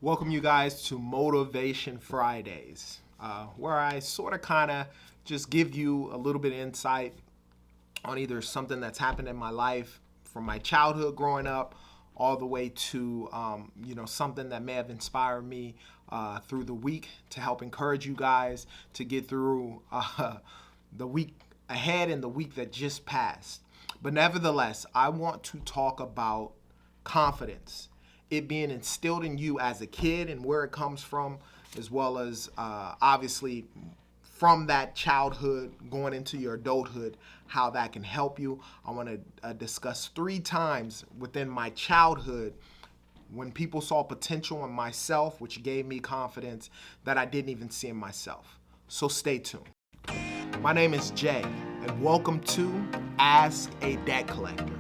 Welcome you guys to Motivation Fridays, where I sort of kind of just give you a little bit of insight on either something that's happened in my life from my childhood growing up all the way to something that may have inspired me through the week to help encourage you guys to get through the week ahead and the week that just passed. But nevertheless, I want to talk about confidence, it being instilled in you as a kid and where it comes from, as well as obviously from that childhood going into your adulthood, how that can help you. I want to discuss 3 times within my childhood when people saw potential in myself, which gave me confidence that I didn't even see in myself. So stay tuned. My name is Jay, and welcome to Ask a Debt Collector.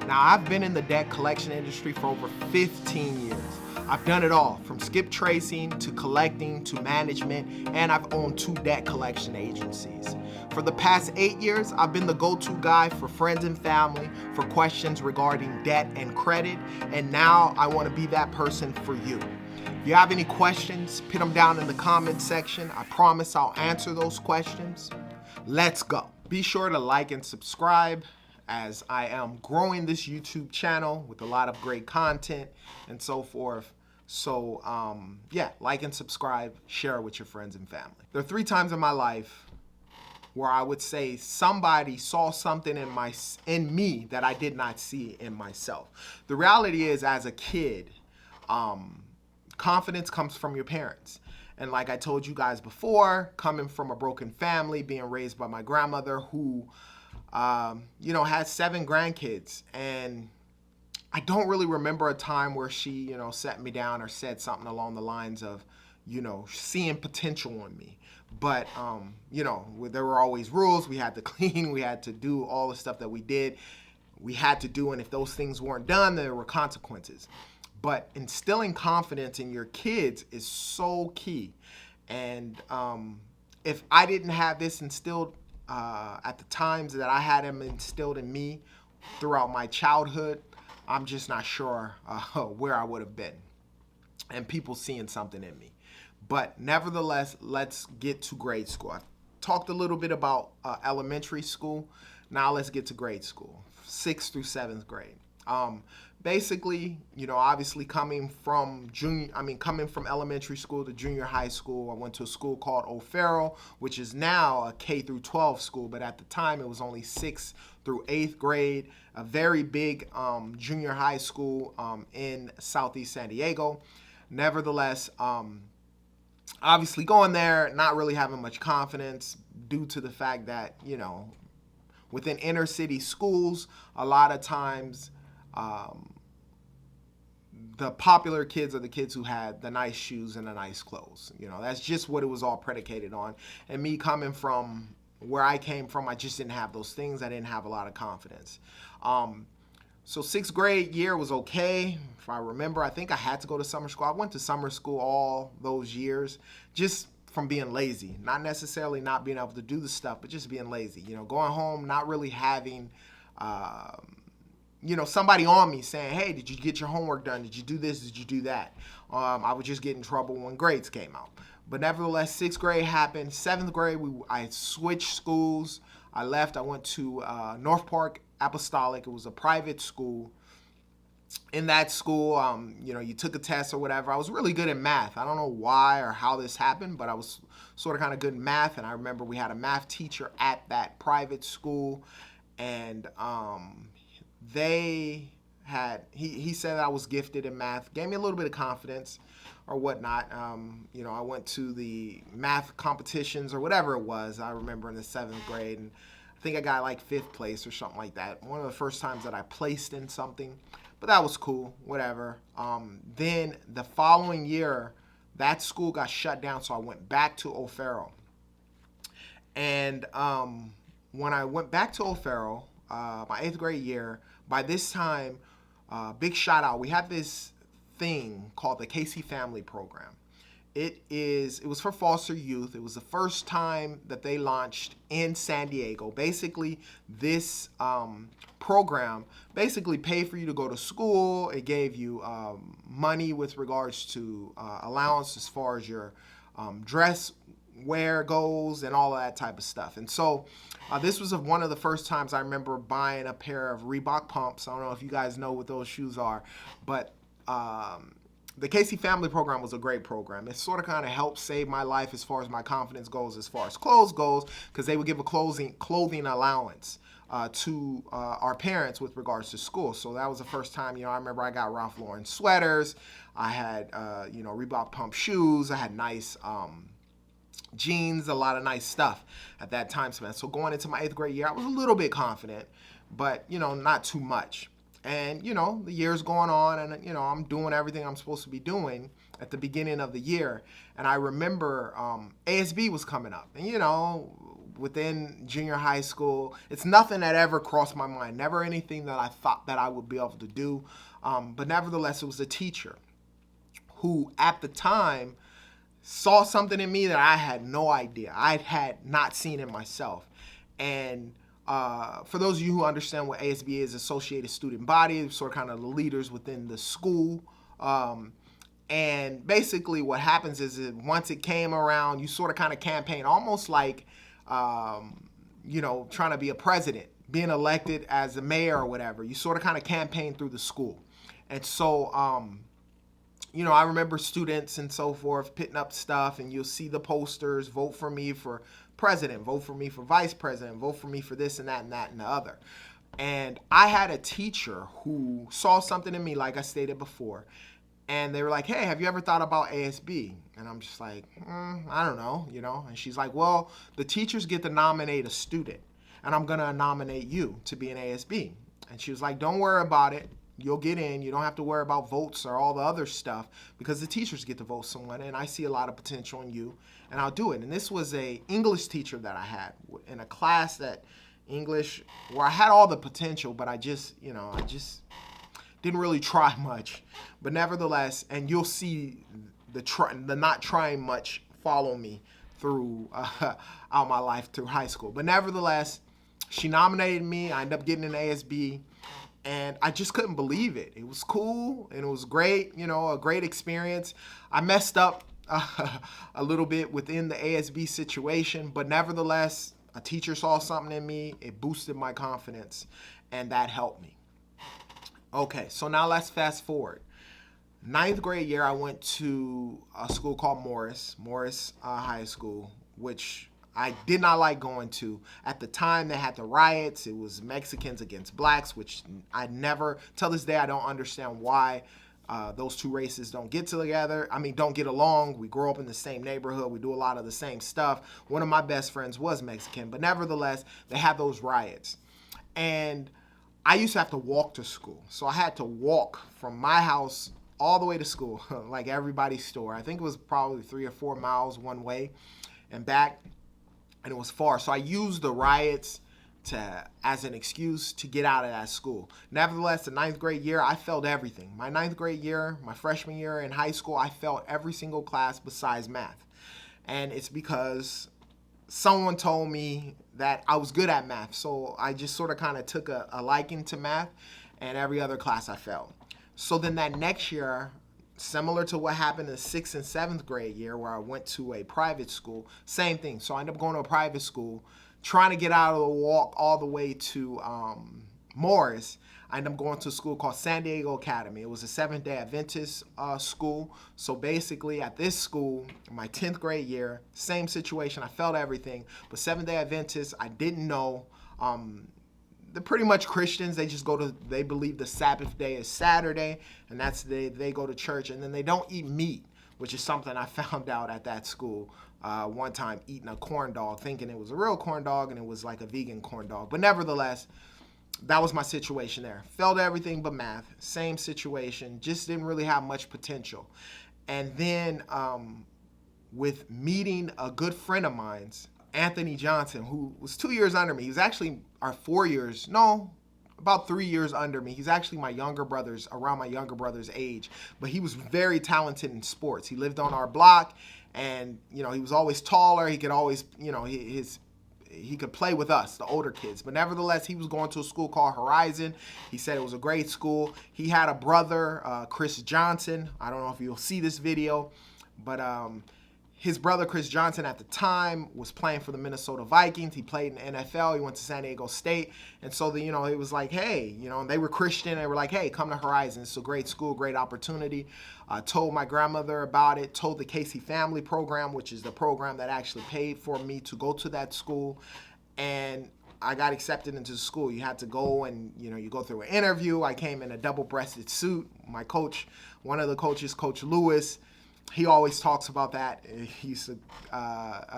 Now, I've been in the debt collection industry for over 15 years. I've done it all, from skip tracing to collecting to management, and I've owned 2 debt collection agencies. For the past 8 years, I've been the go-to guy for friends and family for questions regarding debt and credit, and now I want to be that person for you. If you have any questions, put them down in the comment section. I promise I'll answer those questions. Let's go. Be sure to like and subscribe, as I am growing this YouTube channel with a lot of great content and so forth. So like and subscribe, share it with your friends and family. There are 3 times in my life where I would say somebody saw something in me that I did not see in myself. The reality is, as a kid, confidence comes from your parents. And like I told you guys before, coming from a broken family, being raised by my grandmother who had 7 grandkids, and I don't really remember a time where she, sat me down or said something along the lines of, seeing potential in me. But, there were always rules. We had to clean. We had to do all the stuff that we did. We had to do, and if those things weren't done, there were consequences. But instilling confidence in your kids is so key. And if I didn't have this instilled at the times that I had them instilled in me throughout my childhood, I'm just not sure where I would have been and people seeing something in me. But nevertheless, let's get to grade school. I've talked a little bit about elementary school. Now let's get to grade school, 6th through 7th grade. Basically, obviously coming from elementary school to junior high school, I went to a school called O'Farrell, which is now a K through 12 school, but at the time it was only 6th through 8th grade, a very big junior high school in Southeast San Diego. Nevertheless, obviously going there, not really having much confidence due to the fact that, within inner city schools, a lot of times, the popular kids are the kids who had the nice shoes and the nice clothes. That's just what it was all predicated on. And me coming from where I came from, I just didn't have those things. I didn't have a lot of confidence. So 6th grade year was okay. If I remember, I think I had to go to summer school. I went to summer school all those years just from being lazy. Not necessarily not being able to do the stuff, but just being lazy. Going home, not really having somebody on me saying, hey, did you get your homework done? Did you do this? Did you do that? I would just get in trouble when grades came out. But nevertheless, 6th grade happened. 7th grade, I switched schools. I left. I went to North Park Apostolic. It was a private school. In that school, you took a test or whatever. I was really good at math. I don't know why or how this happened, but I was sort of kind of good in math. And I remember we had a math teacher at that private school, and he said I was gifted in math, gave me a little bit of confidence or whatnot. I went to the math competitions or whatever it was. I remember in the 7th grade, and I think I got like 5th place or something like that. One of the first times that I placed in something, but that was cool, whatever. Then the following year, that school got shut down, so I went back to O'Farrell. And when I went back to O'Farrell, my 8th grade year, by this time, big shout out, we had this thing called the Casey Family Program. It was for foster youth. It was the first time that they launched in San Diego. Basically, this program basically paid for you to go to school. It gave you money with regards to allowance as far as your dress wear goes and all of that type of stuff. And so this was one of the first times I remember buying a pair of Reebok pumps. I don't know if you guys know what those shoes are, but the Casey Family Program was a great program. It sort of kind of helped save my life as far as my confidence goes, as far as clothes goes, because they would give a clothing allowance to our parents with regards to school. So that was the first time, I remember I got Ralph Lauren sweaters. I had, Reebok pump shoes. I had nice jeans, a lot of nice stuff at that time span. So going into my 8th grade year, I was a little bit confident, but, not too much. And, the year's going on and, I'm doing everything I'm supposed to be doing at the beginning of the year. And I remember ASB was coming up. And, within junior high school, it's nothing that ever crossed my mind. Never anything that I thought that I would be able to do. But nevertheless, it was a teacher who at the time saw something in me that I had no idea. I had not seen in myself. And for those of you who understand what ASB is, Associated Student Body, sort of kind of the leaders within the school. And basically what happens is that once it came around, you sort of kind of campaign, almost like, trying to be a president, being elected as a mayor or whatever. You sort of kind of campaign through the school. And so, I remember students and so forth putting up stuff, and you'll see the posters, vote for me for president, vote for me for vice president, vote for me for this and that and that and the other. And I had a teacher who saw something in me, like I stated before, and they were like, hey, have you ever thought about ASB? And I'm just like, I don't know, And she's like, well, the teachers get to nominate a student, and I'm going to nominate you to be an ASB. And she was like, don't worry about it. You'll get in. You don't have to worry about votes or all the other stuff because the teachers get to vote someone, and I see a lot of potential in you, and I'll do it. And this was a English teacher that I had in a class that English where I had all the potential, but I just didn't really try much. But nevertheless, and you'll see the not trying much follow me through out my life through high school. But nevertheless, she nominated me. I ended up getting an ASB. And I just couldn't believe it. It was cool and it was great, a great experience. I messed up a little bit within the ASB situation, but nevertheless, a teacher saw something in me. It boosted my confidence, and that helped me. Okay, so now let's fast forward. 9th grade year, I went to a school called Morris High School, which I did not like going to. At the time, they had the riots. It was Mexicans against blacks, which till this day, I don't understand why those two races don't get together. Don't get along. We grow up in the same neighborhood. We do a lot of the same stuff. One of my best friends was Mexican, but nevertheless, they had those riots. And I used to have to walk to school. So I had to walk from my house all the way to school, like everybody's store. I think it was probably 3 or 4 miles one way and back. And it was far. So I used the riots as an excuse to get out of that school. Nevertheless, the 9th grade year, I failed everything. My 9th grade year, my freshman year in high school, I failed every single class besides math. And it's because someone told me that I was good at math. So I just sort of kind of took a liking to math, and every other class I failed. So then that next year, similar to what happened in the 6th and 7th grade year where I went to a private school, same thing. So I ended up going to a private school, trying to get out of the walk all the way to Morris. I ended up going to a school called San Diego Academy. It was a Seventh-day Adventist school. So basically at this school, in my 10th grade year, same situation. I failed everything. But Seventh-day Adventists, I didn't know. They're pretty much Christians. They believe the Sabbath day is Saturday, and that's the day they go to church, and then they don't eat meat, which is something I found out at that school one time, eating a corn dog, thinking it was a real corn dog, and it was like a vegan corn dog. But nevertheless, that was my situation there. Failed everything but math. Same situation. Just didn't really have much potential. And then with meeting a good friend of mine's, Anthony Johnson, who was 2 years under me. He was actually 4 years. No, about 3 years under me. He's actually around my younger brother's age, but he was very talented in sports. He lived on our block, and he was always taller. He could always, he could play with us, the older kids. But nevertheless, he was going to a school called Horizon. He said it was a great school. He had a brother, Chris Johnson. I don't know if you'll see this video, but his brother, Chris Johnson, at the time was playing for the Minnesota Vikings. He played in the NFL. He went to San Diego State. And so, it was like, hey, they were Christian. They were like, hey, come to Horizon. It's a great school, great opportunity. Told my grandmother about it, told the Casey Family Program, which is the program that actually paid for me to go to that school. And I got accepted into the school. You had to go and, you go through an interview. I came in a double-breasted suit. My coach, one of the coaches, Coach Lewis, he always talks about that. He used to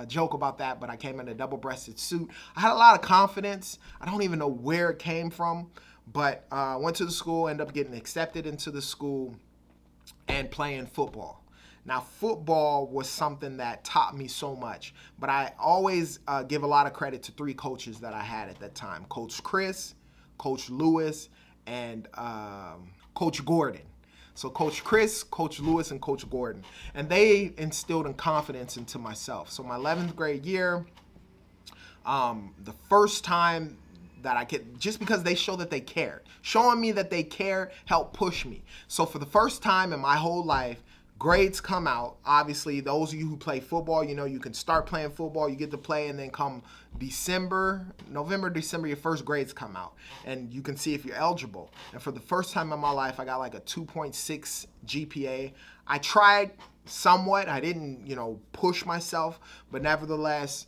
joke about that, but I came in a double-breasted suit. I had a lot of confidence. I don't even know where it came from, but went to the school, ended up getting accepted into the school and playing football. Now, football was something that taught me so much, but I always give a lot of credit to 3 coaches that I had at that time: Coach Chris, Coach Lewis, and Coach Gordon. So Coach Chris, Coach Lewis, and Coach Gordon. And they instilled in confidence into myself. So my 11th grade year, the first time that I could, just because they showed that they cared. Showing me that they cared helped push me. So for the first time in my whole life, grades come out. Obviously, those of you who play football, you can start playing football, you get to play, and then come November, December, your first grades come out. And you can see if you're eligible. And for the first time in my life, I got like a 2.6 GPA. I tried somewhat. I didn't, push myself. But nevertheless,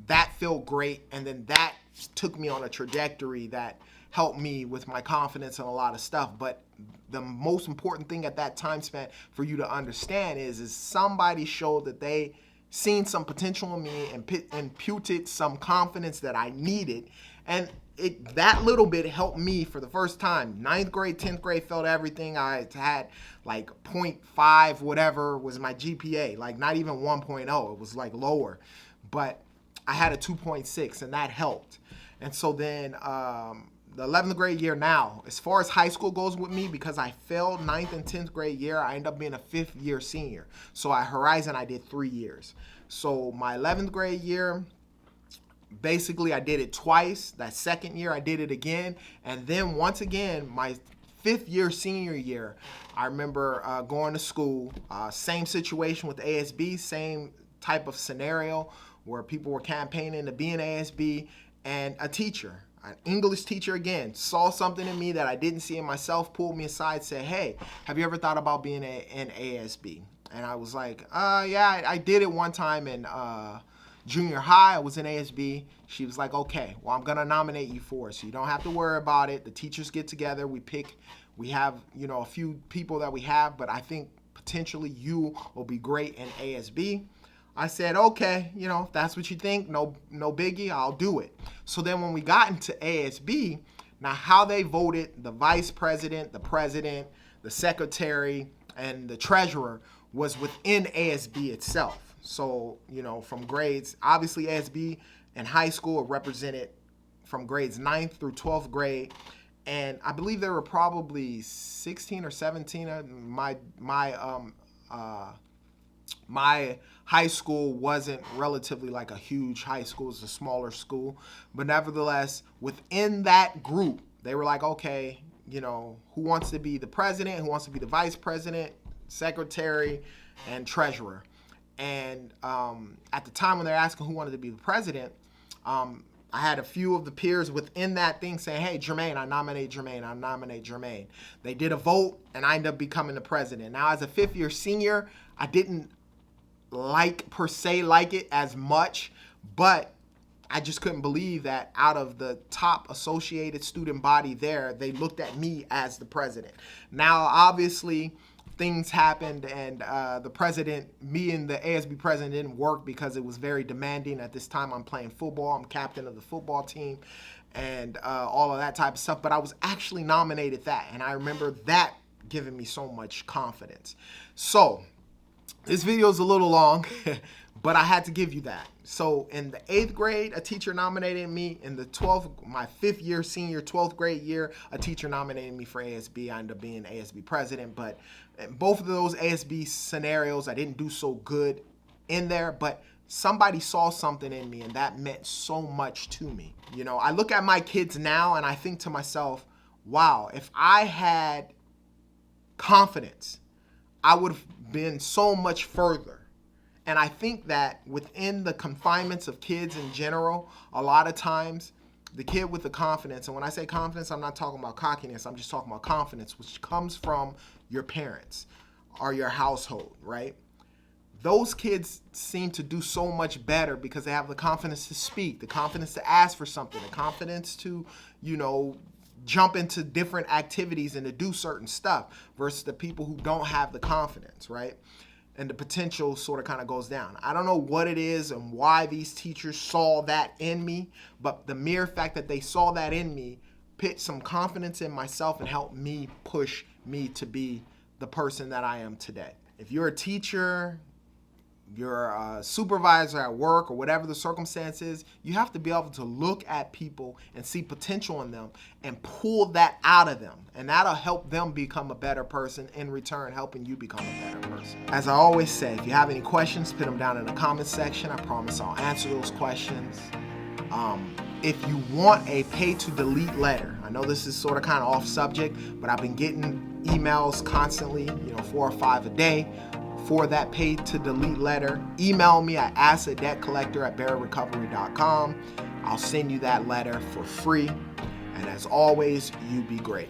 that felt great. And then that took me on a trajectory that helped me with my confidence and a lot of stuff. But the most important thing at that time span for you to understand is somebody showed that they seen some potential in me and imputed some confidence that I needed. And that little bit helped me for the first time. 9th grade, 10th grade, felt everything. I had like 0.5, whatever was my GPA, like not even 1.0. It was like lower. But I had a 2.6, and that helped. And so then the 11th grade year now, as far as high school goes with me, because I failed 9th and 10th grade year, I ended up being a 5th year senior. So at Horizon, I did 3 years. So my 11th grade year, basically I did it twice. That second year, I did it again. And then once again, my 5th year senior year, I remember going to school, same situation with ASB, same type of scenario where people were campaigning to be an ASB, and a teacher, an English teacher again, saw something in me that I didn't see in myself, pulled me aside, said, hey, have you ever thought about being an ASB? And I was like, yeah, I did it one time in junior high. I was in ASB. She was like, okay, well, I'm going to nominate you for it, so you don't have to worry about it. The teachers get together. We have, a few people that we have, but I think potentially you will be great in ASB. I said, okay, if that's what you think, no biggie, I'll do it. So then when we got into ASB, now how they voted the vice president, the secretary, and the treasurer was within ASB itself. So, from grades, obviously ASB in high school represented from grades 9th through 12th grade. And I believe there were probably 16 or 17. My high school wasn't relatively like a huge high school. It's a smaller school. But nevertheless, within that group, they were like, okay, who wants to be the president, who wants to be the vice president, secretary, and treasurer. And at the time when they're asking who wanted to be the president, I had a few of the peers within that thing saying, hey, Jermaine, I nominate Jermaine. They did a vote, and I ended up becoming the president. Now, as a 5th year senior, I didn't like it as much, but I just couldn't believe that out of the top associated student body there, they looked at me as the president. Now, obviously, things happened, and me and the ASB president didn't work because it was very demanding. At this time, I'm playing football. I'm captain of the football team and all of that type of stuff. But I was actually nominated that, and I remember that giving me so much confidence. So this video is a little long, but I had to give you that. So in the 8th grade, a teacher nominated me. In the 12th, my 5th year, senior 12th grade year, a teacher nominated me for ASB. I ended up being ASB president. But in both of those ASB scenarios, I didn't do so good in there. But somebody saw something in me, and that meant so much to me. You know, I look at my kids now, and I think to myself, wow, if I had confidence, I would have been so much further. And I think that within the confinements of kids in general, a lot of times the kid with the confidence, and when I say confidence, I'm not talking about cockiness, I'm just talking about confidence, which comes from your parents or your household, right? Those kids seem to do so much better because they have the confidence to speak, the confidence to ask for something, the confidence to, you know, jump into different activities and to do certain stuff versus the people who don't have the confidence, right? And the potential sort of kind of goes down. I don't know what it is and why these teachers saw that in me, but the mere fact that they saw that in me put some confidence in myself and helped me push me to be the person that I am today. If you're a teacher, you're a supervisor at work, or whatever the circumstance is, you have to be able to look at people and see potential in them and pull that out of them. And that'll help them become a better person, in return helping you become a better person. As I always say, if you have any questions, put them down in the comments section. I promise I'll answer those questions. If you want a pay to delete letter, I know this is sort of kind of off subject, but I've been getting emails constantly, 4 or 5 a day. For that pay to delete letter, email me at askadebtcollector@barrettrecovery.com. I'll send you that letter for free. And as always, you be great.